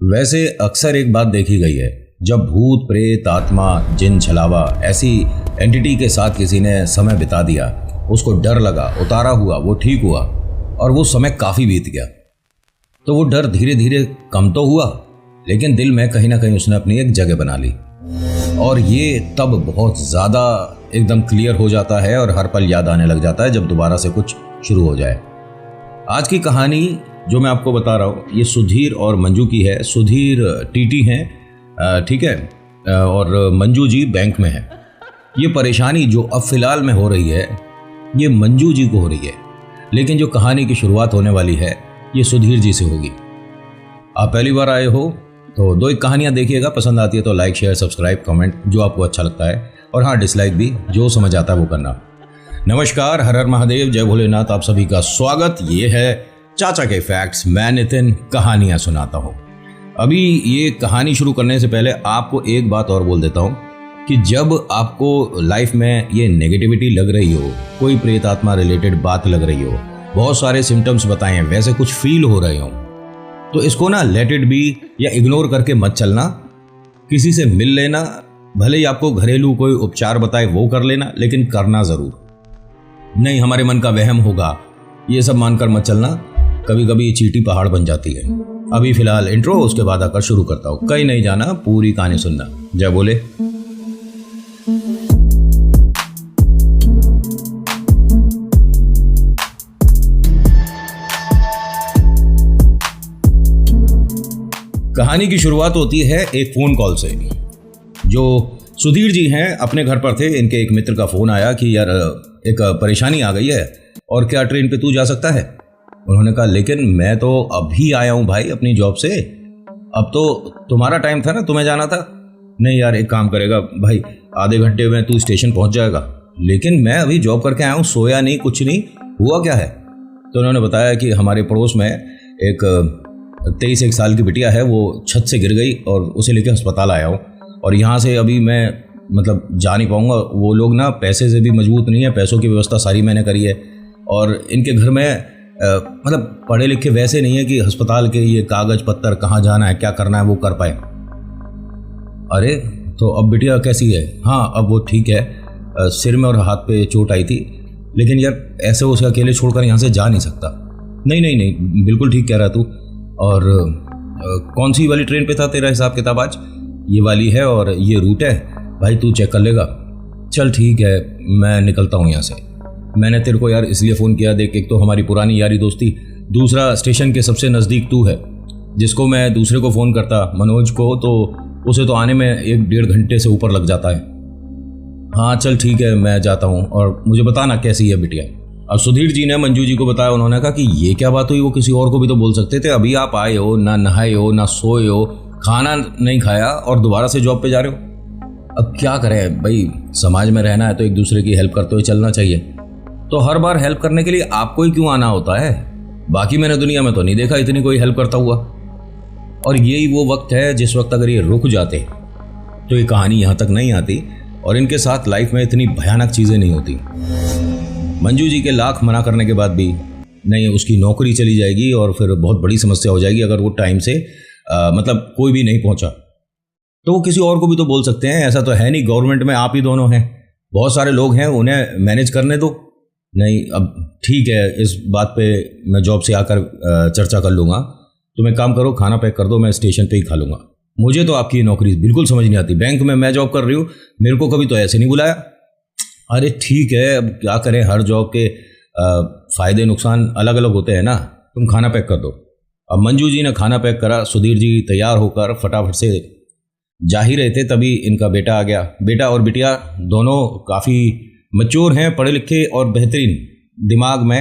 वैसे अक्सर एक बात देखी गई है, जब भूत प्रेत आत्मा जिन छलावा ऐसी एंटिटी के साथ किसी ने समय बिता दिया, उसको डर लगा, उतारा हुआ, वो ठीक हुआ और वो समय काफ़ी बीत गया, तो वो डर धीरे धीरे कम तो हुआ, लेकिन दिल में कहीं ना कहीं उसने अपनी एक जगह बना ली। और ये तब बहुत ज़्यादा एकदम क्लियर हो जाता है और हर पल याद आने लग जाता है जब दोबारा से कुछ शुरू हो जाए। आज की कहानी जो मैं आपको बता रहा हूँ ये सुधीर और मंजू की है। सुधीर टीटी हैं, ठीक है, और मंजू जी बैंक में है। ये परेशानी जो अब फिलहाल में हो रही है ये मंजू जी को हो रही है, लेकिन जो कहानी की शुरुआत होने वाली है ये सुधीर जी से होगी। आप पहली बार आए हो तो दो एक कहानियाँ देखिएगा, पसंद आती है तो लाइक शेयर सब्सक्राइब कमेंट जो आपको अच्छा लगता है, और हाँ डिसलाइक भी, जो समझ आता है वो करना। नमस्कार, हर हर महादेव, जय भोलेनाथ, आप सभी का स्वागत। ये है चाचा के फैक्ट्स, मैं नितिन कहानियाँ सुनाता हूँ। अभी ये कहानी शुरू करने से पहले आपको एक बात और बोल देता हूँ कि जब आपको लाइफ में ये नेगेटिविटी लग रही हो, कोई प्रेत आत्मा रिलेटेड बात लग रही हो, बहुत सारे सिम्टम्स बताए हैं, वैसे कुछ फील हो रहे हो, तो इसको ना लेट इट बी या इग्नोर करके मत चलना। किसी से मिल लेना, भले ही आपको घरेलू कोई उपचार बताए वो कर लेना, लेकिन करना ज़रूर। नहीं हमारे मन का वहम होगा, ये सब मानकर मत चलना, कभी कभी ये चींटी पहाड़ बन जाती है। अभी फिलहाल इंट्रो, उसके बाद आकर शुरू करता हूँ। कहीं नहीं जाना, पूरी कहानी सुनना। जय बोले। कहानी की शुरुआत होती है एक फ़ोन कॉल से। जो सुधीर जी हैं अपने घर पर थे, इनके एक मित्र का फ़ोन आया कि यार एक परेशानी आ गई है और क्या ट्रेन पे तू जा सकता है। उन्होंने कहा लेकिन मैं तो अभी आया हूँ भाई अपनी जॉब से, अब तो तुम्हारा टाइम था ना, तुम्हें जाना था। नहीं यार एक काम करेगा भाई, आधे घंटे में तू स्टेशन पहुँच जाएगा। लेकिन मैं अभी जॉब करके आया हूँ, सोया नहीं, कुछ नहीं हुआ, क्या है। तो उन्होंने बताया कि हमारे पड़ोस में एक 23 साल की बिटिया है, वो छत से गिर गई और उसे लेकर अस्पताल आया हूँ, और यहाँ से अभी मैं मतलब जा नहीं पाऊँगा। वो लोग ना पैसे से भी मजबूत नहीं है, पैसों की व्यवस्था सारी मैंने करी है, और इनके घर में मतलब पढ़े लिखे वैसे नहीं है कि अस्पताल के ये कागज पत्तर कहाँ जाना है क्या करना है वो कर पाए। अरे तो अब बिटिया कैसी है? हाँ अब वो ठीक है, सिर में और हाथ पे चोट आई थी, लेकिन यार ऐसे उसे अकेले छोड़कर यहाँ से जा नहीं सकता। नहीं नहीं नहीं बिल्कुल ठीक कह रहा तू। और कौन सी वाली ट्रेन पे था तेरा हिसाब किताब आज? ये वाली है और ये रूट है भाई, तू चेक कर लेगा। चल ठीक है, मैं निकलता हूँ यहाँ से। मैंने तेरे को यार इसलिए फ़ोन किया, देख एक तो हमारी पुरानी यारी दोस्ती, दूसरा स्टेशन के सबसे नज़दीक तू है। जिसको मैं दूसरे को फ़ोन करता, मनोज को, तो उसे तो आने में 1-1.5 घंटे से ऊपर लग जाता है। हाँ चल ठीक है, मैं जाता हूँ, और मुझे बताना कैसी है बिटिया। अब सुधीर जी ने मंजू जी को बताया। उन्होंने कहा कि ये क्या बात हुई, वो किसी और को भी तो बोल सकते थे। अभी आप आए हो, ना नहाए हो, ना सोए हो, खाना नहीं खाया और दोबारा से जॉब पे जा रहे हो। अब क्या करें भाई, समाज में रहना है तो एक दूसरे की हेल्प करते हुए चलना चाहिए। तो हर बार हेल्प करने के लिए आपको ही क्यों आना होता है? बाकी मैंने दुनिया में तो नहीं देखा इतनी कोई हेल्प करता हुआ। और यही वो वक्त है जिस वक्त अगर ये रुक जाते तो ये कहानी यहाँ तक नहीं आती और इनके साथ लाइफ में इतनी भयानक चीज़ें नहीं होती। मंजू जी के लाख मना करने के बाद भी नहीं, उसकी नौकरी चली जाएगी और फिर बहुत बड़ी समस्या हो जाएगी अगर वो टाइम से मतलब कोई भी नहीं पहुँचा। तो वो किसी और को भी तो बोल सकते हैं, ऐसा तो है नहीं गवर्नमेंट में आप ही दोनों हैं, बहुत सारे लोग हैं, उन्हें मैनेज करने दो। नहीं अब ठीक है, इस बात पे मैं जॉब से आकर चर्चा कर लूँगा। तुम एक काम करो, खाना पैक कर दो, मैं स्टेशन पे ही खा लूँगा। मुझे तो आपकी नौकरी बिल्कुल समझ नहीं आती, बैंक में मैं जॉब कर रही हूँ, मेरे को कभी तो ऐसे नहीं बुलाया। अरे ठीक है, अब क्या करें, हर जॉब के फ़ायदे नुकसान अलग अलग होते हैं ना। तुम खाना पैक कर दो। अब मंजू जी ने खाना पैक करा, सुधीर जी तैयार होकर फटाफट से जा ही रहे थे, तभी इनका बेटा आ गया। बेटा और बिटिया दोनों काफ़ी मैच्योर हैं, पढ़े लिखे और बेहतरीन। दिमाग में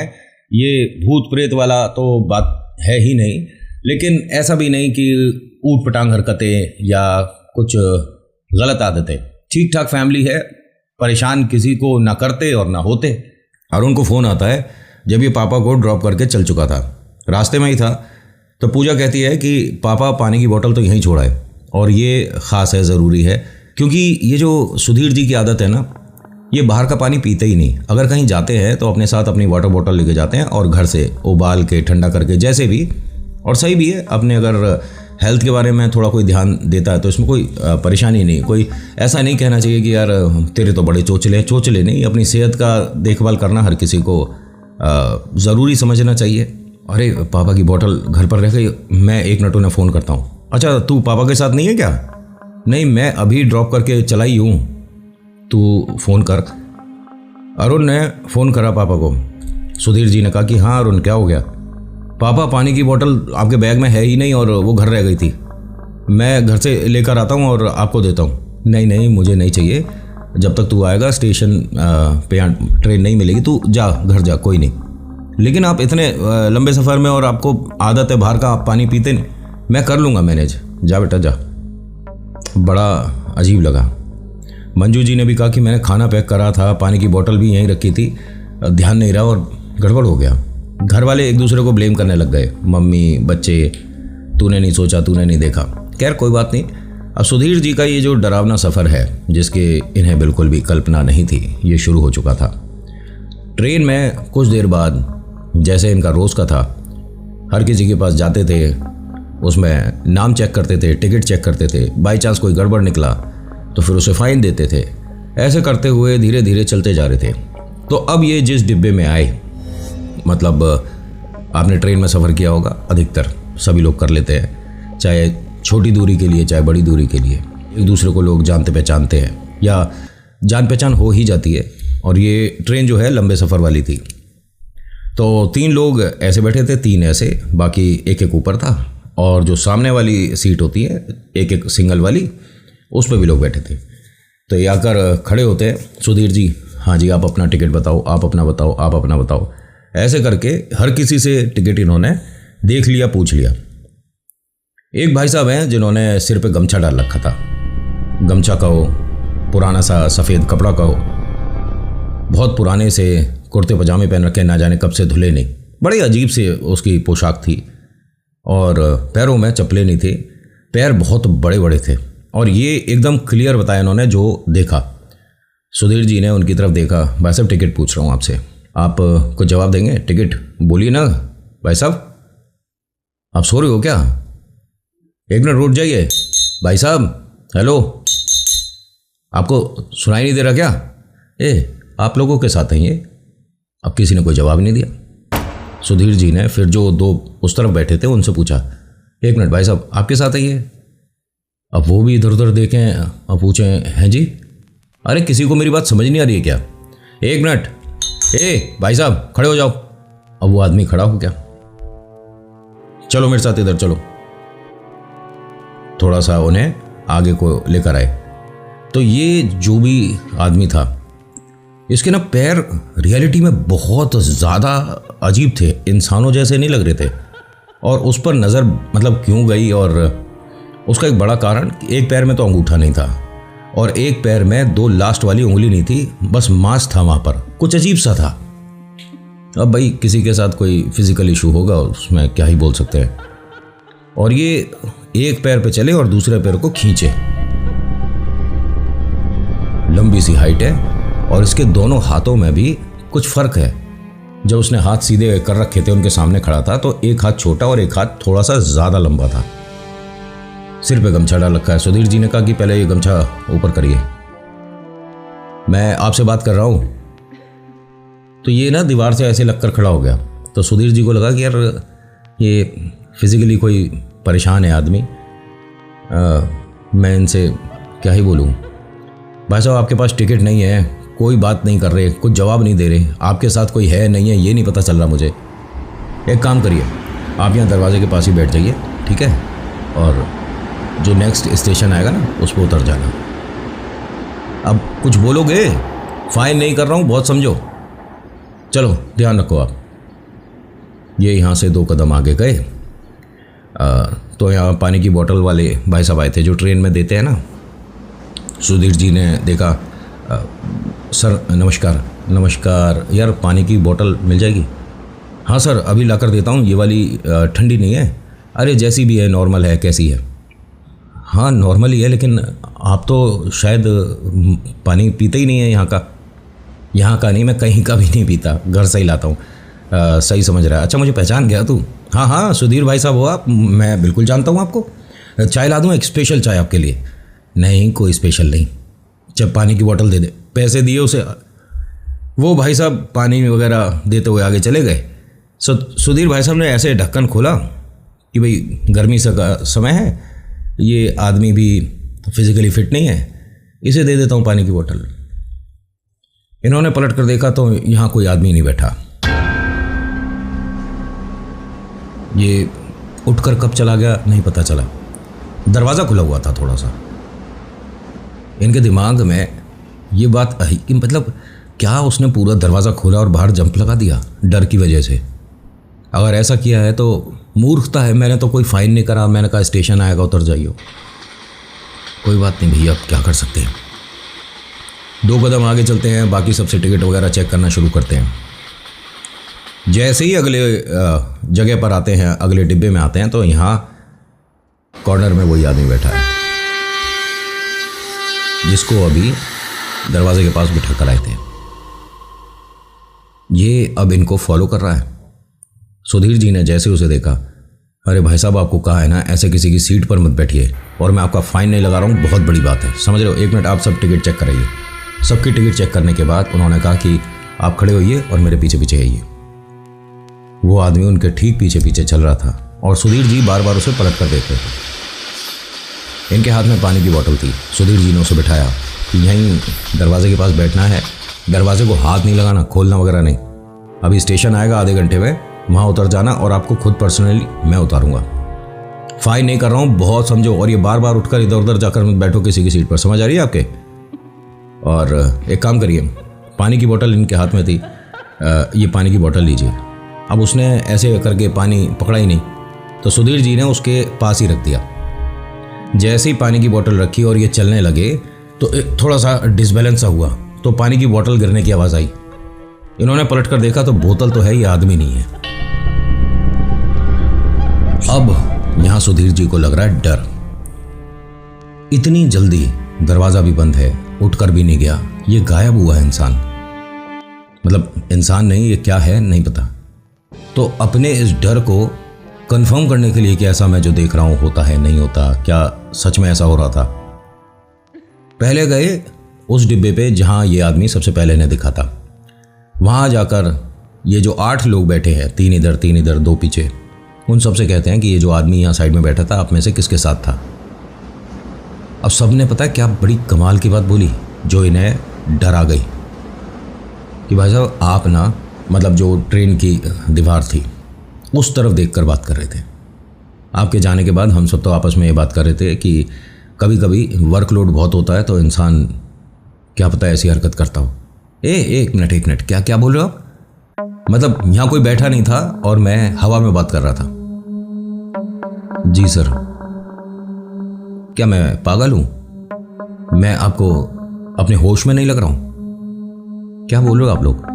ये भूत प्रेत वाला तो बात है ही नहीं, लेकिन ऐसा भी नहीं कि ऊट पटांग हरकतें या कुछ गलत आदतें। ठीक ठाक फैमिली है, परेशान किसी को ना करते और ना होते। और उनको फ़ोन आता है जब ये पापा को ड्रॉप करके चल चुका था, रास्ते में ही था, तो पूजा कहती है कि पापा पानी की बोतल तो यहीं छोड़ा है, और ये ख़ास है, ज़रूरी है, क्योंकि ये जो सुधीर जी की आदत है ना, ये बाहर का पानी पीते ही नहीं। अगर कहीं जाते हैं तो अपने साथ अपनी वाटर बॉटल लेके जाते हैं और घर से उबाल के ठंडा करके, जैसे भी, और सही भी है, अपने अगर हेल्थ के बारे में थोड़ा कोई ध्यान देता है तो इसमें कोई परेशानी नहीं। कोई ऐसा नहीं कहना चाहिए कि यार तेरे तो बड़े चोचले नहीं। अपनी सेहत का देखभाल करना हर किसी को ज़रूरी समझना चाहिए। अरे पापा की बोतल घर पर रह गई, मैं 1 मिनट उन्हें फ़ोन करता हूँ। अच्छा तू पापा के साथ नहीं है क्या? नहीं, मैं अभी ड्रॉप करके चला ही हूँ, तू फ़ोन कर। अरुण ने फ़ोन करा पापा को। सुधीर जी ने कहा कि हाँ अरुण, क्या हो गया? पापा पानी की बोतल आपके बैग में है ही नहीं और वो घर रह गई थी, मैं घर से लेकर आता हूँ और आपको देता हूँ। नहीं नहीं, मुझे नहीं चाहिए, जब तक तू आएगा स्टेशन पे ट्रेन नहीं मिलेगी, तू जा घर जा, कोई नहीं। लेकिन आप इतने लंबे सफ़र में और आपको आदत है बाहर का, आप पानी पीते नहीं। मैं कर लूँगा मैनेज, जा बेटा जा। बड़ा अजीब लगा। मंजू जी ने भी कहा कि मैंने खाना पैक करा था, पानी की बोतल भी यहीं रखी थी, ध्यान नहीं रहा और गड़बड़ हो गया। घर वाले एक दूसरे को ब्लेम करने लग गए, मम्मी बच्चे, तूने नहीं सोचा, तूने नहीं देखा। खैर कोई बात नहीं। अब सुधीर जी का ये जो डरावना सफ़र है जिसके इन्हें बिल्कुल भी कल्पना नहीं थी, ये शुरू हो चुका था। ट्रेन में कुछ देर बाद जैसे इनका रोज़ का था, हर किसी के पास जाते थे, उसमें नाम चेक करते थे, टिकट चेक करते थे, बाई चांस कोई गड़बड़ निकला तो फिर उसे फ़ाइन देते थे। ऐसे करते हुए धीरे धीरे चलते जा रहे थे। तो अब ये जिस डिब्बे में आए, मतलब आपने ट्रेन में सफ़र किया होगा, अधिकतर सभी लोग कर लेते हैं, चाहे छोटी दूरी के लिए चाहे बड़ी दूरी के लिए। एक दूसरे को लोग जानते पहचानते हैं या जान पहचान हो ही जाती है। और ये ट्रेन जो है लंबे सफ़र वाली थी, तो 3 लोग ऐसे बैठे थे, 3 ऐसे, बाकी एक एक ऊपर था। और जो सामने वाली सीट होती है एक एक सिंगल वाली, उस पर भी लोग बैठे थे। तो ये आकर खड़े होते हैं, सुधीर जी, हाँ जी आप अपना टिकट बताओ, आप अपना बताओ, आप अपना बताओ। ऐसे करके हर किसी से टिकट इन्होंने देख लिया, पूछ लिया। एक भाई साहब हैं जिन्होंने सिर पे गमछा डाल रखा था, गमछा कहो, पुराना सा सफ़ेद कपड़ा कहो, बहुत पुराने से कुर्ते पजामे पहन रखे, ना जाने कब से धुले नहीं, बड़े अजीब से उसकी पोशाक थी। और पैरों में चप्पलें नहीं थे, पैर बहुत बड़े बड़े थे। और ये एकदम क्लियर बताया इन्होंने जो देखा। सुधीर जी ने उनकी तरफ देखा, भाई साहब टिकट पूछ रहा हूँ आपसे, आप कुछ जवाब देंगे? टिकट बोलिए ना भाई साहब, आप सो रहे हो क्या? 1 मिनट रुक जाइए भाई साहब, हेलो, आपको सुनाई नहीं दे रहा क्या? आप लोगों के साथ हैं ये? अब किसी ने कोई जवाब नहीं दिया। सुधीर जी ने फिर जो 2 उस तरफ बैठे थे उनसे पूछा, 1 मिनट भाई साहब आपके साथ है ये? अब वो भी इधर उधर देखें और पूछें, हैं जी? अरे किसी को मेरी बात समझ नहीं आ रही है क्या? 1 मिनट, भाई साहब खड़े हो जाओ। अब वो आदमी खड़ा हो गया, चलो मेरे साथ इधर चलो। थोड़ा सा उन्हें आगे को लेकर आए। तो ये जो भी आदमी था, इसके ना पैर रियलिटी में बहुत ज़्यादा अजीब थे, इंसानों जैसे नहीं लग रहे थे। और उस पर नज़र मतलब क्यों गई, और उसका एक बड़ा कारण, एक पैर में तो अंगूठा नहीं था और एक पैर में 2 लास्ट वाली उंगली नहीं थी, बस मांस था वहाँ पर, कुछ अजीब सा था। अब भाई किसी के साथ कोई फिजिकल इशू होगा, उसमें क्या ही बोल सकते हैं। और ये एक पैर पे चले और दूसरे पैर को खींचे। लंबी सी हाइट है और इसके दोनों हाथों में भी कुछ फर्क है। जब उसने हाथ सीधे कर रखे थे, उनके सामने खड़ा था, तो एक हाथ छोटा और एक हाथ थोड़ा सा ज़्यादा लंबा था। सिर पे गमछा डाल रखा है। सुधीर जी ने कहा कि पहले ये गमछा ऊपर करिए, मैं आपसे बात कर रहा हूँ। तो ये ना दीवार से ऐसे लगकर खड़ा हो गया। तो सुधीर जी को लगा कि यार ये फिजिकली कोई परेशान है आदमी, मैं इनसे क्या ही बोलूँ। भाई साहब आपके पास टिकट नहीं है, कोई बात नहीं कर रहे, कुछ जवाब नहीं दे रहे, आपके साथ कोई है नहीं है ये नहीं पता चल रहा मुझे। एक काम करिए, आप यहाँ दरवाजे के पास ही बैठ जाइए, ठीक है, और जो नेक्स्ट स्टेशन आएगा ना उस पर उतर जाना। अब कुछ बोलोगे? फाइन नहीं कर रहा हूँ, बहुत समझो, चलो ध्यान रखो आप। ये यहाँ से 2 कदम आगे गए तो यहाँ पानी की बोतल वाले भाई साहब आए थे जो ट्रेन में देते हैं ना। सुधीर जी ने देखा, सर नमस्कार। नमस्कार, यार पानी की बोतल मिल जाएगी? हाँ सर अभी ला कर देता हूँ, ये वाली ठंडी नहीं है। अरे जैसी भी है, नॉर्मल है, कैसी है? हाँ नॉर्मल ही है, लेकिन आप तो शायद पानी पीते ही नहीं है यहाँ का। यहाँ का नहीं, मैं कहीं का भी नहीं पीता, घर से ही लाता हूँ। सही समझ रहा है। अच्छा मुझे पहचान गया तू? हाँ हाँ सुधीर भाई साहब हो आप, मैं बिल्कुल जानता हूँ आपको। चाय ला दूँ, एक स्पेशल चाय आपके लिए? नहीं, कोई स्पेशल नहीं। जब पानी की बोतल दे दे। पैसे दिए उसे। वो भाई साहब पानी वगैरह देते हुए आगे चले गए। सुधीर भाई साहब ने ऐसे ढक्कन खोला कि भाई गर्मी का समय है, ये आदमी भी फिजिकली फिट नहीं है, इसे दे देता हूँ पानी की बोतल। इन्होंने पलट कर देखा तो यहाँ कोई आदमी नहीं बैठा। ये उठकर कब चला गया नहीं पता चला। दरवाज़ा खुला हुआ था थोड़ा सा। इनके दिमाग में ये बात आई कि मतलब क्या उसने पूरा दरवाज़ा खोला और बाहर जंप लगा दिया डर की वजह से? अगर ऐसा किया है तो मूर्खता है। मैंने तो कोई फ़ाइन नहीं करा, मैंने कहा स्टेशन आएगा उतर जाइए। कोई बात नहीं भैया, अब क्या कर सकते हैं। 2 कदम आगे चलते हैं, बाकी सबसे टिकट वगैरह चेक करना शुरू करते हैं। जैसे ही अगले जगह पर आते हैं, अगले डिब्बे में आते हैं, तो यहाँ कॉर्नर में वही आदमी बैठा है जिसको अभी दरवाजे के पास बिठा कर आए थे। ये अब इनको फॉलो कर रहा है। सुधीर जी ने जैसे उसे देखा, अरे भाई साहब आपको कहा है ना ऐसे किसी की सीट पर मत बैठिए, और मैं आपका फ़ाइन नहीं लगा रहा हूँ, बहुत बड़ी बात है, समझ रहे हो? 1 मिनट आप सब टिकट चेक कराइए। सबकी टिकट चेक करने के बाद उन्होंने कहा कि आप खड़े होइए और मेरे पीछे पीछे आइए। वो आदमी उनके ठीक पीछे पीछे चल रहा था और सुधीर जी बार बार उसे पलट कर देख रहे थे। इनके हाथ में पानी की बोतल थी। सुधीर जी ने उसे बिठाया कि यहीं दरवाजे के पास बैठना है, दरवाजे को हाथ नहीं लगाना, खोलना वगैरह नहीं। अभी स्टेशन आएगा आधे घंटे में, वहाँ उतर जाना और आपको खुद पर्सनली मैं उतारूंगा। फ़ाइन नहीं कर रहा हूँ, बहुत समझो। और ये बार बार उठकर इधर उधर जाकर मत बैठो किसी की सीट पर, समझ आ रही है आपके? और एक काम करिए, पानी की बोतल इनके हाथ में थी, ये पानी की बोतल लीजिए। अब उसने ऐसे करके पानी पकड़ा ही नहीं, तो सुधीर जी ने उसके पास ही रख दिया। जैसे ही पानी की बोतल रखी और ये चलने लगे तो थोड़ा सा डिसबैलेंस सा हुआ, तो पानी की बोतल गिरने की आवाज़ आई। इन्होंने पलट कर देखा तो बोतल तो है, ये आदमी नहीं है। अब यहां सुधीर जी को लग रहा है डर। इतनी जल्दी दरवाज़ा भी बंद है, उठकर भी नहीं गया, ये गायब हुआ है इंसान। मतलब इंसान नहीं, ये क्या है नहीं पता। तो अपने इस डर को कंफर्म करने के लिए कि ऐसा मैं जो देख रहा हूं होता है नहीं होता, क्या सच में ऐसा हो रहा था, पहले गए उस डिब्बे पे जहां ये आदमी सबसे पहले ने दिखा था। वहां जाकर ये जो 8 लोग बैठे हैं, 3 इधर 2 पीछे, उन सबसे कहते हैं कि ये जो आदमी यहाँ साइड में बैठा था आप में से किसके साथ था। अब सबने पता है क्या बड़ी कमाल की बात बोली जो इन्हें डरा गई कि भाई साहब आप ना, मतलब जो ट्रेन की दीवार थी उस तरफ देखकर बात कर रहे थे। आपके जाने के बाद हम सब तो आपस में ये बात कर रहे थे कि कभी कभी वर्कलोड बहुत होता है तो इंसान क्या पता ऐसी हरकत करता हो। एक मिनट, क्या बोल रहे हो आप? मतलब यहाँ कोई बैठा नहीं था और मैं हवा में बात कर रहा था। जी सर। क्या मैं पागल हूँ? मैं आपको अपने होश में नहीं लग रहा हूँ? क्या बोल रहे हो आप लोग?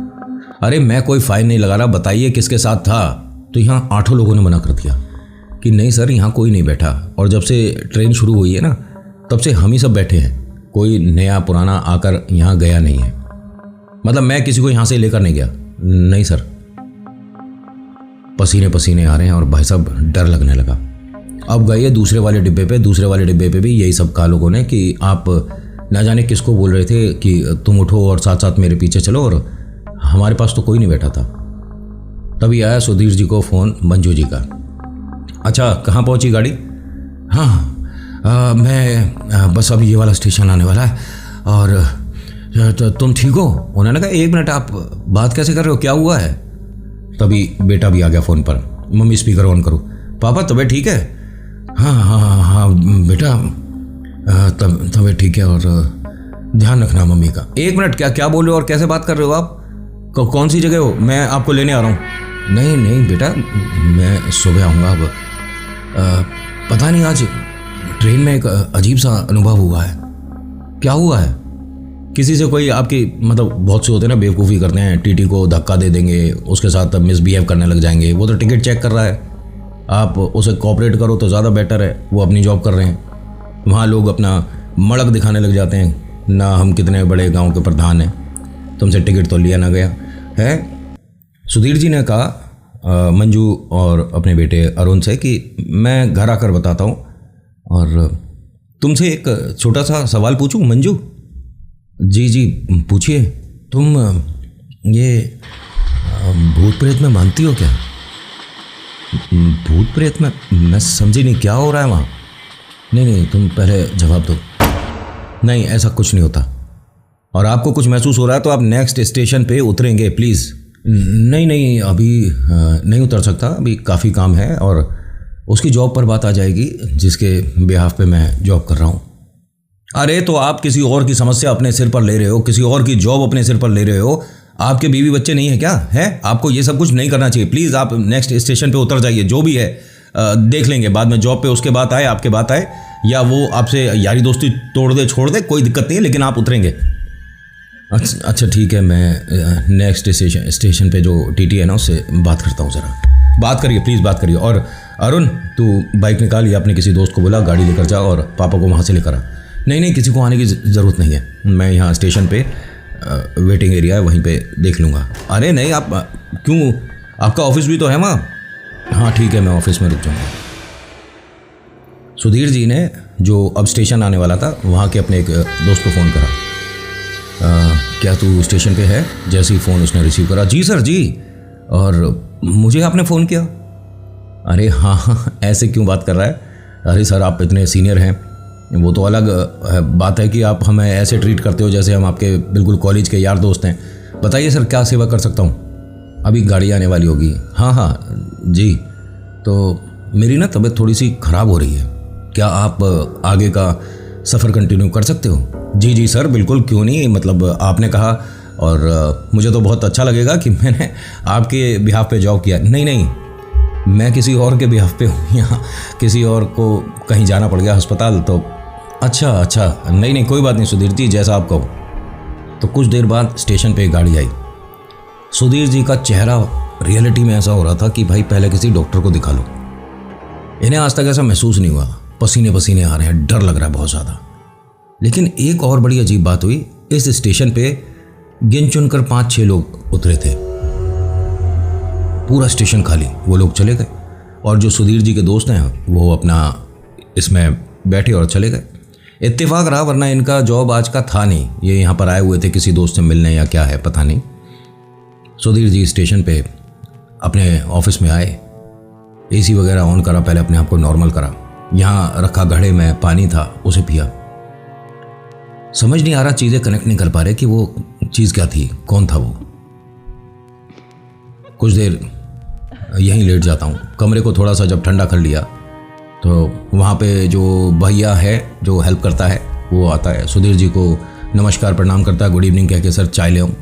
अरे मैं कोई फाइन नहीं लगा रहा, बताइए किसके साथ था। तो यहाँ 8 लोगों ने मना कर दिया कि नहीं सर यहाँ कोई नहीं बैठा, और जब से ट्रेन शुरू हुई है ना तब से हम ही सब बैठे हैं, कोई नया पुराना आकर यहाँ गया नहीं है। मतलब मैं किसी को यहाँ से लेकर नहीं गया। नहीं सर। पसीने पसीने आ रहे हैं और भाई साहब डर लगने लगा। अब गए दूसरे वाले डिब्बे पे भी यही सब कहा लोगों ने कि आप ना जाने किसको बोल रहे थे कि तुम उठो और साथ साथ मेरे पीछे चलो, और हमारे पास तो कोई नहीं बैठा था। तभी आया सुधीर जी को फ़ोन मंजू जी का। अच्छा कहाँ पहुँची गाड़ी? हाँ मैं बस अब ये वाला स्टेशन आने वाला है। और तो तुम ठीक हो? उन्होंने कहा 1 मिनट, आप बात कैसे कर रहे हो, क्या हुआ है? तभी बेटा भी आ गया फ़ोन पर। मम्मी स्पीकर ऑन करो। पापा तबीयत ठीक है? हाँ बेटा तबीयत ठीक है, और ध्यान रखना मम्मी का। 1 मिनट, क्या बोल रहे हो और कैसे बात कर रहे हो आप? कौन सी जगह हो? मैं आपको लेने आ रहा हूँ। नहीं बेटा, मैं सुबह आऊँगा। अब पता नहीं आज ट्रेन में एक अजीब सा अनुभव हुआ है। क्या हुआ है? किसी से कोई आपकी, मतलब बहुत से होते हैं ना बेवकूफ़ी करते हैं, टीटी को धक्का दे देंगे, उसके साथ मिसबिहेव करने लग जाएंगे। वो तो टिकट चेक कर रहा है, आप उसे कोऑपरेट करो तो ज़्यादा बेटर है। वो अपनी जॉब कर रहे हैं, वहाँ लोग अपना मड़क दिखाने लग जाते हैं ना, हम कितने बड़े गांव के प्रधान हैं, तुमसे टिकट तो लिया ना गया है। सुधीर जी ने कहा मंजू और अपने बेटे अरुण से कि मैं घर आकर बताता हूँ, और तुमसे एक छोटा सा सवाल पूछूं मंजू? जी जी पूछिए। तुम ये भूत प्रेत में मानती हो क्या? भूत प्रेत में? मैं समझी नहीं, क्या हो रहा है वहाँ? नहीं तुम पहले जवाब दो। नहीं, ऐसा कुछ नहीं होता। और आपको कुछ महसूस हो रहा है तो आप नेक्स्ट स्टेशन पे उतरेंगे प्लीज़। नहीं अभी नहीं उतर सकता, अभी काफ़ी काम है और उसकी जॉब पर बात आ जाएगी जिसके बिहाफ पे मैं जॉब कर रहा हूँ। अरे तो आप किसी और की समस्या अपने सिर पर ले रहे हो, किसी और की जॉब अपने सिर पर ले रहे हो। आपके बीवी बच्चे नहीं है क्या? है? आपको ये सब कुछ नहीं करना चाहिए। प्लीज़ आप नेक्स्ट स्टेशन पे उतर जाइए। जो भी है देख लेंगे बाद में, जॉब पे उसके बाद आए, आपके बात आए, या वो आपसे यारी दोस्ती तोड़ दे छोड़ दे, कोई दिक्कत नहीं है, लेकिन आप उतरेंगे। अच्छा ठीक है, मैं नेक्स्ट स्टेशन पे जो टीटी है ना उससे बात करता हूँ। ज़रा बात करिए प्लीज़, बात करिए। और अरुण तू बाइक निकाल या अपने किसी दोस्त को बुला, गाड़ी लेकर जा और पापा को वहाँ से लेकर आ। नहीं किसी को आने की ज़रूरत नहीं है, मैं यहाँ स्टेशन पे वेटिंग एरिया है वहीं पे देख लूँगा। अरे नहीं, आप क्यों, आपका ऑफिस भी तो है वहाँ। हाँ ठीक है, मैं ऑफिस में रुक जाऊँगा। सुधीर जी ने जो अब स्टेशन आने वाला था वहाँ के अपने एक दोस्त को फ़ोन करा। क्या तू स्टेशन पे है? जैसे ही फ़ोन उसने रिसीव करा, जी सर जी। और मुझे आपने फ़ोन किया? अरे हाँ ऐसे क्यों बात कर रहा है? अरे सर आप इतने सीनियर हैं, वो तो अलग बात है कि आप हमें ऐसे ट्रीट करते हो जैसे हम आपके बिल्कुल कॉलेज के यार दोस्त हैं। बताइए सर क्या सेवा कर सकता हूँ? अभी गाड़ी आने वाली होगी। हाँ जी, तो मेरी ना तबीयत थोड़ी सी ख़राब हो रही है, क्या आप आगे का सफ़र कंटिन्यू कर सकते हो? जी सर बिल्कुल, क्यों नहीं, मतलब आपने कहा और मुझे तो बहुत अच्छा लगेगा कि मैंने आपके बिहाफ पे जॉब किया। नहीं मैं किसी और के बिहाफ पे हूँ, यहाँ किसी और को कहीं जाना पड़ गया अस्पताल तो। अच्छा नहीं कोई बात नहीं सुधीर जी, जैसा आप कहो। तो कुछ देर बाद स्टेशन पे एक गाड़ी आई। सुधीर जी का चेहरा रियलिटी में ऐसा हो रहा था कि भाई पहले किसी डॉक्टर को दिखा लो। इन्हें आज तक ऐसा महसूस नहीं हुआ, पसीने आ रहे हैं, डर लग रहा है बहुत ज़्यादा। लेकिन एक और बड़ी अजीब बात हुई, इस स्टेशन पे गिन चुनकर 5-6 लोग उतरे थे, पूरा स्टेशन खाली, वो लोग चले गए। और जो सुधीर जी के दोस्त हैं वो अपना इसमें बैठे और चले गए। इत्तेफाक रहा, वरना इनका जॉब आज का था नहीं, ये यहाँ पर आए हुए थे किसी दोस्त से मिलने या क्या है पता नहीं। सुधीर जी स्टेशन पे अपने ऑफिस में आए, एसी वगैरह ऑन करा, पहले अपने आप को नॉर्मल करा, यहाँ रखा घड़े में पानी था उसे पिया। समझ नहीं आ रहा, चीज़ें कनेक्ट नहीं कर पा रहे कि वो चीज़ क्या थी, कौन था वो। कुछ देर यहीं लेट जाता हूँ। कमरे को थोड़ा सा जब ठंडा कर लिया तो वहाँ पे जो भैया है जो हेल्प करता है वो आता है, सुधीर जी को नमस्कार प्रणाम करता है, गुड इवनिंग कह के, सर चाय ले आऊँ?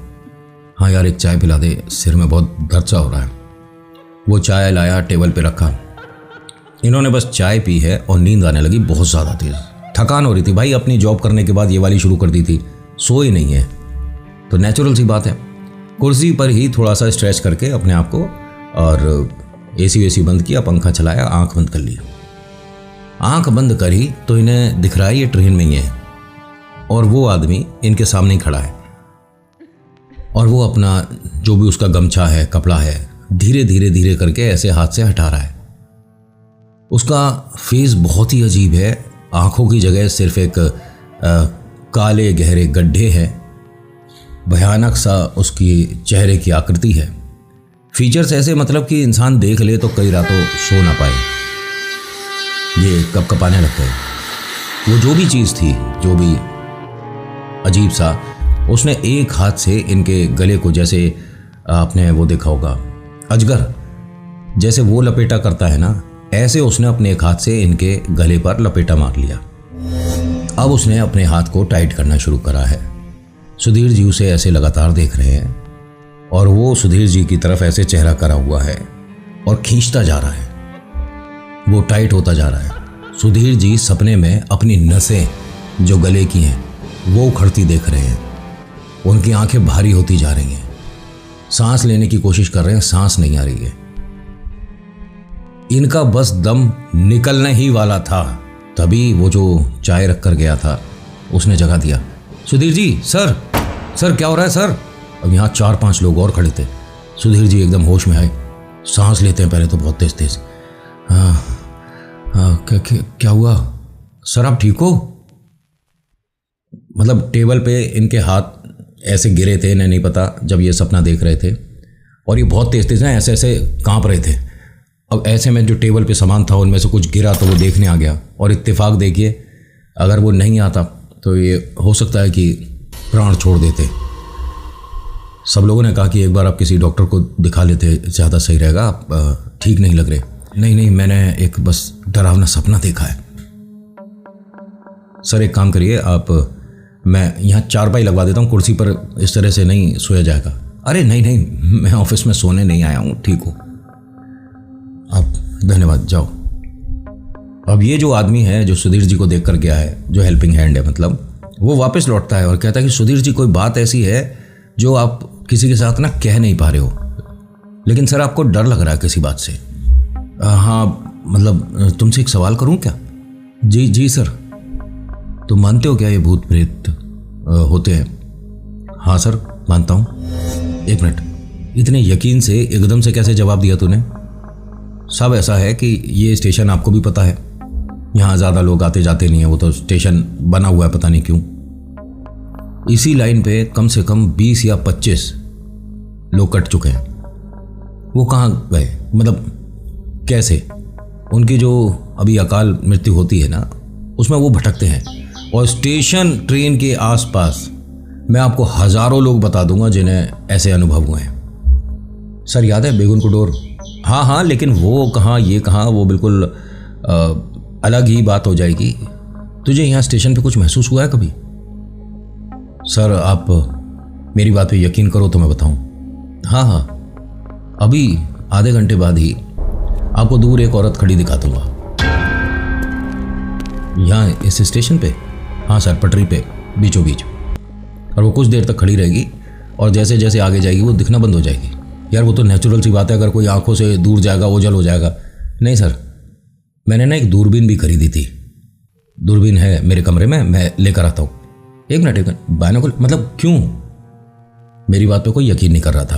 हाँ यार एक चाय पिला दे, सिर में बहुत दर्द सा हो रहा है। वो चाय लाया, टेबल पे रखा। इन्होंने बस चाय पी है और नींद आने लगी बहुत ज़्यादा तेज़। थकान हो रही थी भाई, अपनी जॉब करने के बाद ये वाली शुरू कर दी थी, सोए नहीं है तो नेचुरल सी बात है। कुर्सी पर ही थोड़ा सा स्ट्रेच करके अपने आप को, और एसी वेसी बंद किया, पंखा चलाया, आंख बंद कर ली। आंख बंद करी तो इन्हें दिख रहा है ये ट्रेन में ही है और वो आदमी इनके सामने ही खड़ा है, और वो अपना जो भी उसका गमछा है, कपड़ा है, धीरे करके ऐसे हाथ से हटा रहा है। उसका फेस बहुत ही अजीब है, आंखों की जगह सिर्फ एक काले गहरे गड्ढे हैं, भयानक सा उसकी चेहरे की आकृति है। फीचर्स ऐसे मतलब कि इंसान देख ले तो कई रातों सो ना पाए, ये कपकपाने लगता है। वो जो भी चीज़ थी, जो भी अजीब सा, उसने एक हाथ से इनके गले को, जैसे आपने वो देखा होगा अजगर जैसे वो लपेटा करता है ना, ऐसे उसने अपने एक हाथ से इनके गले पर लपेटा मार लिया। अब उसने अपने हाथ को टाइट करना शुरू करा है। सुधीर जी उसे ऐसे लगातार देख रहे हैं और वो सुधीर जी की तरफ ऐसे चेहरा करा हुआ है और खींचता जा रहा है, वो टाइट होता जा रहा है। सुधीर जी सपने में अपनी नसें जो गले की हैं वो उखड़ती देख रहे हैं, उनकी आंखें भारी होती जा रही हैं, सांस लेने की कोशिश कर रहे हैं, सांस नहीं आ रही है। इनका बस दम निकलने ही वाला था, तभी वो जो चाय रख कर गया था उसने जगा दिया। सुधीर जी, सर क्या हो रहा है सर? अब यहाँ 4-5 लोग और खड़े थे। सुधीर जी एकदम होश में आए, सांस लेते हैं पहले तो बहुत तेज। हाँ क्या हुआ? सर आप ठीक हो? मतलब टेबल पे इनके हाथ ऐसे गिरे थे, इन्हें नहीं पता जब ये सपना देख रहे थे, और ये बहुत तेज तेज ना ऐसे ऐसे कांप रहे थे। अब ऐसे में जो टेबल पे सामान था उनमें से कुछ गिरा तो वो देखने आ गया, और इत्तेफाक देखिए अगर वो नहीं आता तो ये हो सकता है कि प्राण छोड़ देते। सब लोगों ने कहा कि एक बार आप किसी डॉक्टर को दिखा लेते, ज़्यादा सही रहेगा, आप ठीक नहीं लग रहे। नहीं नहीं, मैंने एक बस डरावना सपना देखा है। सर एक काम करिए आप, मैं यहाँ चारपाई लगवा देता हूँ, कुर्सी पर इस तरह से नहीं सोया जाएगा। अरे नहीं नहीं, मैं ऑफिस में सोने नहीं आया हूँ, ठीक हो आप, धन्यवाद, जाओ। अब ये जो आदमी है जो सुधीर जी को देख कर गया है, जो हेल्पिंग हैंड है मतलब, वो वापस लौटता है और कहता है कि सुधीर जी कोई बात ऐसी है जो आप किसी के साथ ना कह नहीं पा रहे हो, लेकिन सर आपको डर लग रहा है किसी बात से। हाँ मतलब तुमसे एक सवाल करूँ क्या? जी जी सर। तुम मानते हो क्या ये भूत प्रेत होते हैं? हाँ सर मानता हूँ। एक मिनट, इतने यकीन से एकदम से कैसे जवाब दिया तूने? सब ऐसा है कि ये स्टेशन आपको भी पता है, यहाँ ज़्यादा लोग आते जाते नहीं है, वो तो स्टेशन बना हुआ है पता नहीं क्यों। इसी लाइन पे कम से कम 20 या 25 लोग कट चुके हैं। वो कहाँ गए, मतलब कैसे? उनकी जो अभी अकाल मृत्यु होती है ना, उसमें वो भटकते हैं। और स्टेशन ट्रेन के आसपास मैं आपको हज़ारों लोग बता दूंगा जिन्हें ऐसे अनुभव हुए हैं। सर याद है बेगुन कुडोर? हाँ हाँ, लेकिन वो कहाँ ये कहाँ, वो बिल्कुल अलग ही बात हो जाएगी। तुझे यहाँ स्टेशन पे कुछ महसूस हुआ है कभी? सर आप मेरी बात पे यकीन करो तो मैं बताऊं। हाँ हाँ, अभी आधे घंटे बाद ही आपको दूर एक औरत खड़ी दिखा दूंगा, यहाँ इस स्टेशन पे। हाँ सर, पटरी पे बीचों बीच, और वो कुछ देर तक खड़ी रहेगी और जैसे जैसे आगे जाएगी वो दिखना बंद हो जाएगी। यार वो तो नेचुरल सी बात है, अगर कोई आंखों से दूर जाएगा ओझल हो जाएगा। नहीं सर, मैंने ना एक दूरबीन भी खरीदी थी, दूरबीन है मेरे कमरे में, मैं लेकर आता हूँ। एक मिनट, बायनोकुलर मतलब क्यों? मेरी बात पे कोई यकीन नहीं कर रहा था।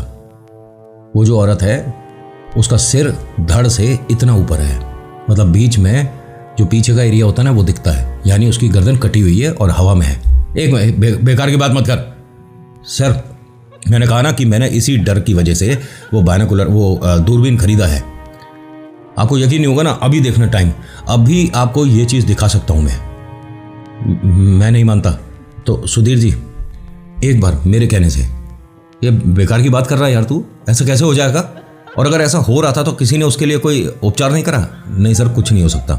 वो जो औरत है उसका सिर धड़ से इतना ऊपर है, मतलब बीच में जो पीछे का एरिया होता है ना वो दिखता है, यानी उसकी गर्दन कटी हुई है और हवा में है। एक बेकार की बात मत कर सर, मैंने कहा ना कि मैंने इसी डर की वजह से वो बायनोकुलर दूरबीन खरीदा है। आपको यकीन नहीं होगा ना, अभी देखना टाइम, अभी आपको ये चीज़ दिखा सकता हूँ मैं नहीं मानता तो सुधीर जी एक बार मेरे कहने से। ये बेकार की बात कर रहा है यार तू, ऐसा कैसे हो जाएगा? और अगर ऐसा हो रहा था तो किसी ने उसके लिए कोई उपचार नहीं करा? नहीं सर, कुछ नहीं हो सकता।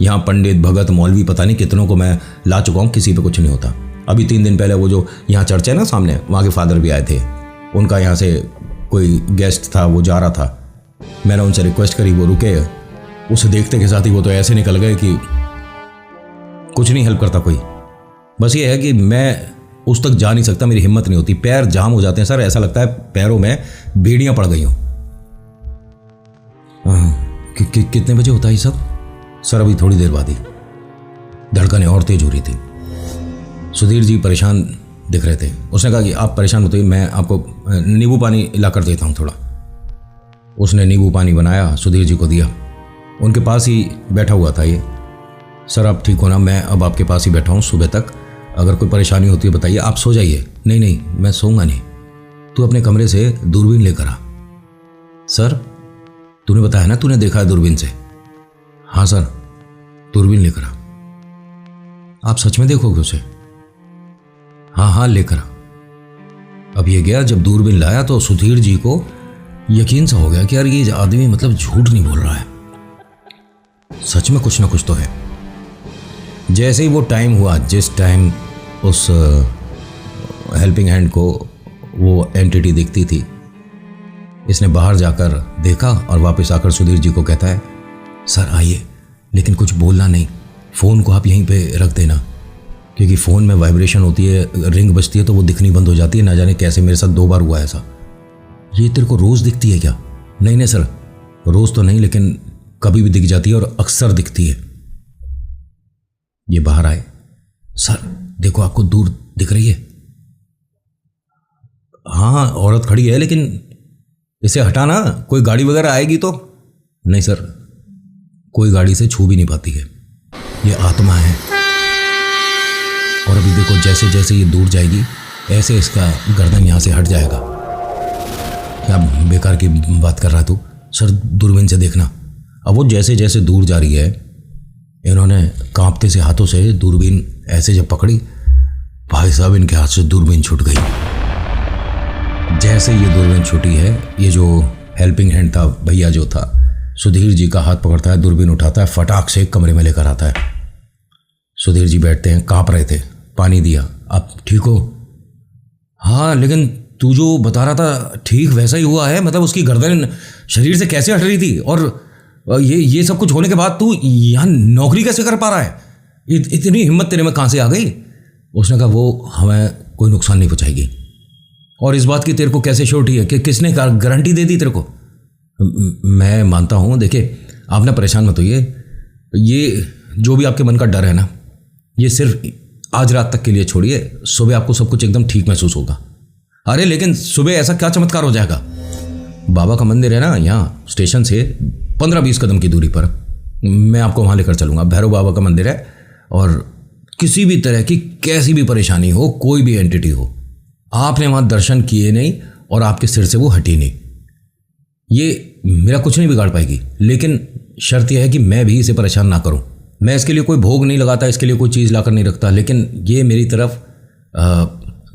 यहाँ पंडित भगत मौलवी पता नहीं कितनों को मैं ला चुका हूँ, किसी पे कुछ नहीं होता। अभी 3 दिन पहले वो जो यहाँ चर्च है ना सामने, वहाँ के फादर भी आए थे, उनका यहाँ से कोई गेस्ट था, वो जा रहा था, मैंने उनसे रिक्वेस्ट करी, वो रुके, उसे देखते के साथ ही वो तो ऐसे निकल गए कि कुछ नहीं हेल्प करता कोई। बस ये है कि मैं उस तक जा नहीं सकता, मेरी हिम्मत नहीं होती, पैर जाम हो जाते हैं सर, ऐसा लगता है पैरों में बेड़ियां पड़ गई हों। कितने बजे होता है ये सब? सर अभी थोड़ी देर बाद ही। धड़कनें और तेज हो रही थी। सुधीर जी परेशान दिख रहे थे। उसने कहा कि आप परेशान होते, मैं आपको नींबू पानी ला कर देता हूँ थोड़ा। उसने नींबू पानी बनाया, सुधीर जी को दिया। उनके पास ही बैठा हुआ था ये। सर आप ठीक हो ना? मैं अब आपके पास ही बैठा हूँ सुबह तक, अगर कोई परेशानी होती है बताइए। आप सो जाइए। नहीं नहीं, मैं सोऊंगा नहीं, तू अपने कमरे से दूरबीन लेकर आ। सर तूने बताया ना तूने देखा है दूरबीन से? हाँ सर, दूरबीन लेकर आ। आप सच में देखोगे उसे? हाँ हाँ लेकर आ। अब ये गया, जब दूरबीन लाया तो सुधीर जी को यकीन सा हो गया कि यार ये आदमी मतलब झूठ नहीं बोल रहा है, सच में कुछ ना कुछ तो है। जैसे ही वो टाइम हुआ जिस टाइम उस हेल्पिंग हैंड को वो एंटिटी दिखती थी, इसने बाहर जाकर देखा और वापस आकर सुधीर जी को कहता है, सर आइए, लेकिन कुछ बोलना नहीं, फ़ोन को आप यहीं पे रख देना, क्योंकि फ़ोन में वाइब्रेशन होती है, रिंग बजती है तो वो दिखनी बंद हो जाती है। ना जाने कैसे मेरे साथ 2 बार हुआ ऐसा। ये तेरे को रोज़ दिखती है क्या? नहीं नहीं सर, रोज़ तो नहीं, लेकिन कभी भी दिख जाती है और अक्सर दिखती है। ये बाहर आए। सर देखो, आपको दूर दिख रही है? हाँ औरत खड़ी है, लेकिन इसे हटाना, कोई गाड़ी वगैरह आएगी तो। नहीं सर, कोई गाड़ी से छू भी नहीं पाती है। ये आत्मा है। और अभी देखो जैसे जैसे ये दूर जाएगी ऐसे इसका गर्दन यहाँ से हट जाएगा। क्या बेकार की बात कर रहा तू? सर दूरबीन से देखना। अब वो जैसे जैसे दूर जा रही है, इन्होंने कांपते से हाथों से दूरबीन ऐसे जब पकड़ी, भाई साहब इनके हाथ से दूरबीन छूट गई। जैसे ये दूरबीन छूटी है, ये जो हेल्पिंग हैंड था भैया जो था, सुधीर जी का हाथ पकड़ता है, दूरबीन उठाता है, फटाक से एक कमरे में लेकर आता है। सुधीर जी बैठते हैं, कांप रहे थे, पानी दिया। आप ठीक हो? हाँ, लेकिन तू जो बता रहा था ठीक वैसा ही हुआ है। मतलब उसकी गर्दन शरीर से कैसे हट रही थी, और ये सब कुछ होने के बाद तू यहाँ नौकरी कैसे कर पा रहा है? इतनी हिम्मत तेरे में कहाँ से आ गई? उसने कहा वो हमें कोई नुकसान नहीं पहुँचाएगी। और इस बात की तेरे को कैसे श्योरिटी है कि किसने गारंटी दे दी तेरे को? मैं मानता हूँ, देखिए आप ना परेशान मत होइए। ये जो भी आपके मन का डर है ना, ये सिर्फ आज रात तक के लिए छोड़िए। सुबह आपको सब कुछ एकदम ठीक महसूस होगा। अरे लेकिन सुबह ऐसा क्या चमत्कार हो जाएगा? बाबा का मंदिर है ना यहाँ स्टेशन से 15-20 कदम की दूरी पर, मैं आपको वहाँ लेकर चलूँगा। भैरव बाबा का मंदिर है, और किसी भी तरह की कैसी भी परेशानी हो, कोई भी एंटिटी हो, आपने वहाँ दर्शन किए नहीं और आपके सिर से वो हटी नहीं, ये मेरा कुछ नहीं बिगाड़ पाएगी। लेकिन शर्त यह है कि मैं भी इसे परेशान ना करूँ। मैं इसके लिए कोई भोग नहीं लगाता, इसके लिए कोई चीज़ लाकर नहीं रखता, लेकिन ये मेरी तरफ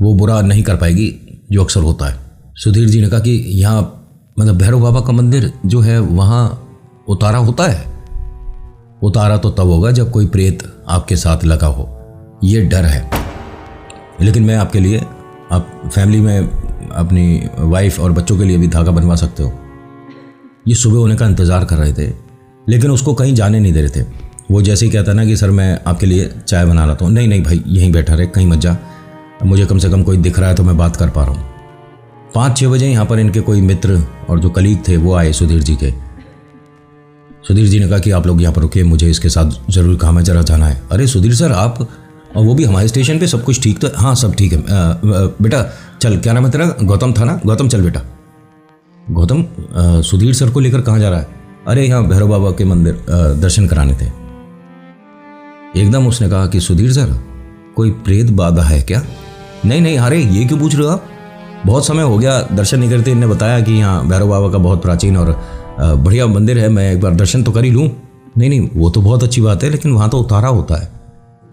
वो बुरा नहीं कर पाएगी जो अक्सर होता है। सुधीर जी ने कहा कि यहाँ मतलब भैरव बाबा का मंदिर जो है वहाँ उतारा होता है? उतारा तो तब होगा जब कोई प्रेत आपके साथ लगा हो, ये डर है। लेकिन मैं आपके लिए, आप फैमिली में अपनी वाइफ और बच्चों के लिए भी धागा बनवा सकते हो। ये सुबह होने का इंतज़ार कर रहे थे, लेकिन उसको कहीं जाने नहीं दे रहे थे। वो जैसे ही कहता ना कि सर मैं आपके लिए चाय बना रहा था, नहीं नहीं भाई यहीं बैठा रहे, कहीं मत जा, मुझे कम से कम कोई दिख रहा है तो मैं बात कर पा रहा हूँ। 5-6 बजे यहाँ पर इनके कोई मित्र और जो कलीग थे वो आए सुधीर जी के। सुधीर जी ने कहा कि आप लोग यहाँ पर रुकिए, मुझे इसके साथ ज़रूर काम है, ज़रा जाना है। अरे सुधीर सर आप, और वो भी हमारे स्टेशन पे, सब कुछ ठीक तो? हाँ सब ठीक है। बेटा चल, क्या नाम है तेरा? गौतम था ना? गौतम चल बेटा। गौतम सुधीर सर को लेकर कहाँ जा रहा है? अरे यहाँ भैरव बाबा के मंदिर दर्शन कराने थे। एकदम उसने कहा कि सुधीर सर कोई प्रेत बाधा है क्या? नहीं नहीं, अरे ये क्यों पूछ रहे हो आप? बहुत समय हो गया दर्शन नहीं करते। इन्होंने बताया कि यहाँ भैरव बाबा का बहुत प्राचीन और बढ़िया मंदिर है, मैं एक बार दर्शन तो कर ही लूँ। नहीं नहीं, वो तो बहुत अच्छी बात है, लेकिन वहाँ तो उतारा होता है,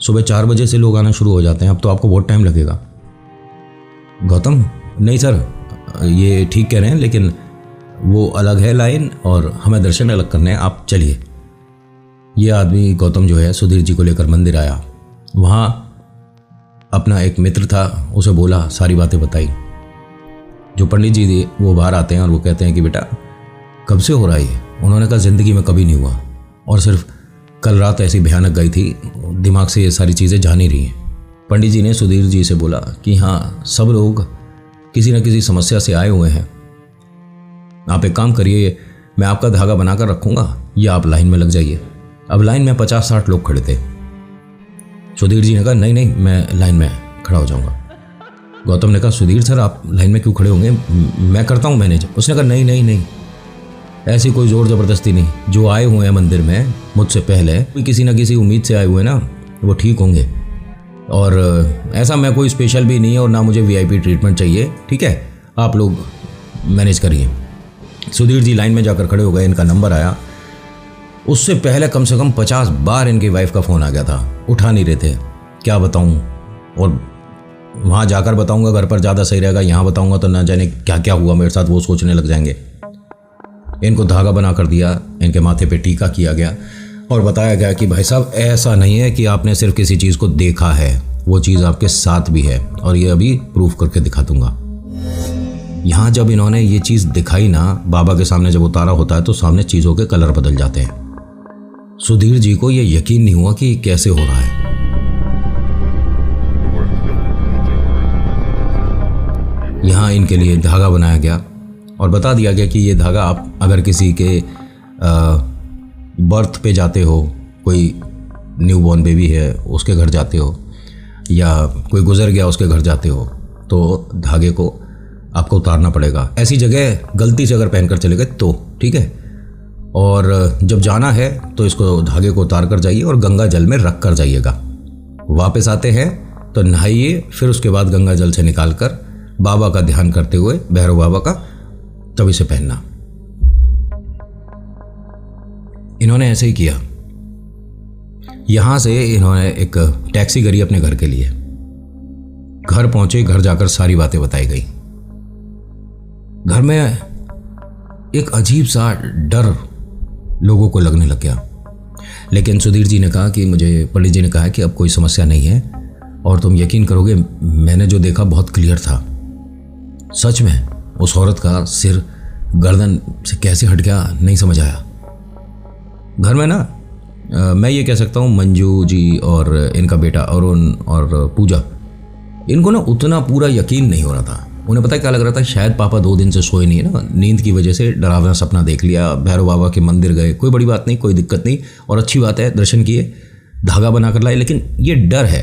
सुबह 4 बजे से लोग आना शुरू हो जाते हैं, अब तो आपको बहुत टाइम लगेगा। गौतम नहीं सर, ये ठीक कह रहे हैं, लेकिन वो अलग है लाइन और हमें दर्शन अलग करने हैं, आप चलिए। ये आदमी गौतम जो है सुधीर जी को लेकर मंदिर आया। वहाँ अपना एक मित्र था, उसे बोला, सारी बातें बताई। जो पंडित जी थे वो बाहर आते हैं और वो कहते हैं कि बेटा कब से हो रहा है ये? उन्होंने कहा ज़िंदगी में कभी नहीं हुआ, और सिर्फ कल रात ऐसी भयानक गई थी, दिमाग से ये सारी चीज़ें जा नहीं रही हैं। पंडित जी ने सुधीर जी से बोला कि हाँ सब लोग किसी न किसी समस्या से आए हुए हैं, आप एक काम करिए, मैं आपका धागा बनाकर रखूँगा, ये आप लाइन में लग जाइए। अब लाइन में 50-60 लोग खड़े थे। सुधीर जी ने कहा नहीं नहीं, मैं लाइन में खड़ा हो जाऊँगा। गौतम ने कहा सुधीर सर आप लाइन में क्यों खड़े होंगे, मैं करता हूँ मैनेज। उसने कहा नहीं नहीं नहीं, ऐसी कोई ज़ोर ज़बरदस्ती नहीं, जो आए हुए हैं मंदिर में मुझसे पहले, कोई किसी न किसी उम्मीद से आए हुए ना, वो ठीक होंगे। और ऐसा मैं कोई स्पेशल भी नहीं है और ना मुझे वीआईपी ट्रीटमेंट चाहिए, ठीक है, आप लोग मैनेज करिए। सुधीर जी लाइन में जाकर खड़े हो गए। इनका नंबर आया, उससे पहले कम से कम 50 बार इनकी वाइफ का फ़ोन आ गया था, उठा नहीं रहे थे। क्या बताऊँ, और वहाँ जाकर बताऊँगा घर पर ज़्यादा सही रहेगा, यहाँ बताऊँगा तो ना जाने क्या क्या हुआ मेरे साथ, वो सोचने लग जाएंगे। इनको धागा बना कर दिया, इनके माथे पे टीका किया गया और बताया गया कि भाई साहब ऐसा नहीं है कि आपने सिर्फ किसी चीज़ को देखा है, वो चीज़ आपके साथ भी है, और ये अभी प्रूफ करके दिखा दूंगा। यहाँ जब इन्होंने ये चीज़ दिखाई ना, बाबा के सामने जब उतारा होता है तो सामने चीज़ों के कलर बदल जाते हैं। सुधीर जी को ये यकीन नहीं हुआ कि कैसे हो रहा है। यहाँ इनके लिए धागा बनाया गया और बता दिया गया कि ये धागा आप अगर किसी के बर्थ पे जाते हो, कोई न्यूबॉर्न बेबी है उसके घर जाते हो, या कोई गुजर गया उसके घर जाते हो, तो धागे को आपको उतारना पड़ेगा। ऐसी जगह गलती से अगर पहनकर चले गए तो ठीक है, और जब जाना है तो इसको धागे को उतार कर जाइए और गंगा जल में रख कर जाइएगा। वापस आते हैं तो नहाइए, फिर उसके बाद गंगा जल से निकाल कर बाबा का ध्यान करते हुए, भैरव बाबा का, तब इसे पहनना। इन्होंने ऐसे ही किया। यहां से इन्होंने एक टैक्सी करी अपने घर के लिए। घर पहुंचे, घर जाकर सारी बातें बताई गई। घर में एक अजीब सा डर लोगों को लगने लग गया। लेकिन सुधीर जी ने कहा कि मुझे, पंडित जी ने कहा कि अब कोई समस्या नहीं है, और तुम यकीन करोगे मैंने जो देखा बहुत क्लियर था। सच में उस औरत का सिर गर्दन से कैसे हट गया नहीं समझ आया। घर में ना मैं ये कह सकता हूँ मंजू जी और इनका बेटा अरुण और पूजा, इनको ना उतना पूरा यकीन नहीं हो रहा था। उन्हें पता क्या लग रहा था, शायद पापा 2 दिन से सोए नहीं है ना, नींद की वजह से डरावना सपना देख लिया, भैरव बाबा के मंदिर गए, कोई बड़ी बात नहीं, कोई दिक्कत नहीं, और अच्छी बात है, दर्शन किए, धागा बनाकर लाए, लेकिन ये डर है,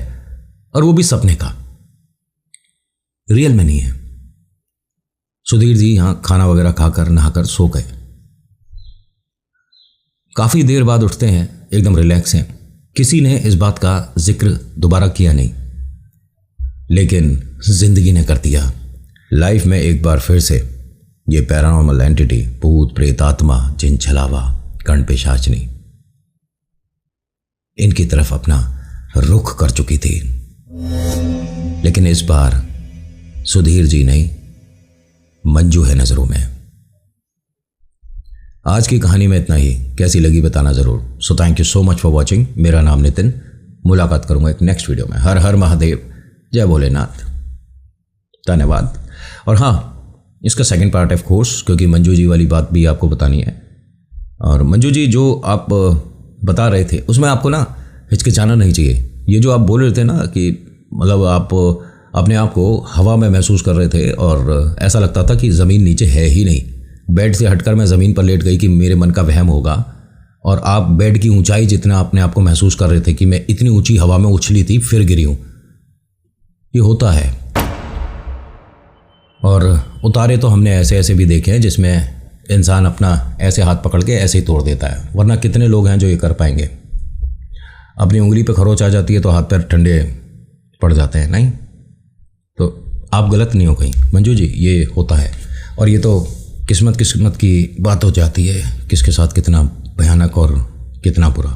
और वो भी सपने का, रियल में नहीं है। सुधीर जी यहाँ खाना वगैरह खाकर नहाकर सो गए। काफी देर बाद उठते हैं, एकदम रिलैक्स हैं। किसी ने इस बात का जिक्र दोबारा किया नहीं, लेकिन जिंदगी ने कर दिया। लाइफ में एक बार फिर से ये पैरानॉर्मल एंटिटी, भूत प्रेत आत्मा, जिन छलावा, कर्ण पिशाचनी, इनकी तरफ अपना रुख कर चुकी थी। लेकिन इस बार सुधीर जी नहीं, मंजू है नजरों में। आज की कहानी में इतना ही। कैसी लगी बताना जरूर। So thank you so much for watching. मेरा नाम नितिन। मुलाकात करूंगा एक नेक्स्ट वीडियो में। हर हर महादेव, जय भोलेनाथ, धन्यवाद। और हाँ, इसका सेकंड पार्ट ऑफ कोर्स, क्योंकि मंजू जी वाली बात भी आपको बतानी है। और मंजू जी जो आप बता रहे थे उसमें आपको ना हिचकिचाना नहीं चाहिए। ये जो आप बोल रहे थे ना कि मतलब आप अपने आप को हवा में महसूस कर रहे थे और ऐसा लगता था कि ज़मीन नीचे है ही नहीं। बेड से हटकर मैं ज़मीन पर लेट गई कि मेरे मन का वहम होगा, और आप बेड की ऊंचाई जितना अपने आप को महसूस कर रहे थे कि मैं इतनी ऊंची हवा में उछली थी फिर गिरी हूँ। ये होता है। और उतारे तो हमने ऐसे ऐसे भी देखे हैं जिसमें इंसान अपना ऐसे हाथ पकड़ के ऐसे ही तोड़ देता है, वरना कितने लोग हैं जो ये कर पाएंगे। अपनी उंगली पे खरोच आ जाती है तो हाथ पैर ठंडे पड़ जाते हैं। नहीं तो आप गलत नहीं हो कहीं मंजू जी, ये होता है। और ये तो किस्मत की बात हो जाती है, किसके साथ कितना भयानक और कितना बुरा।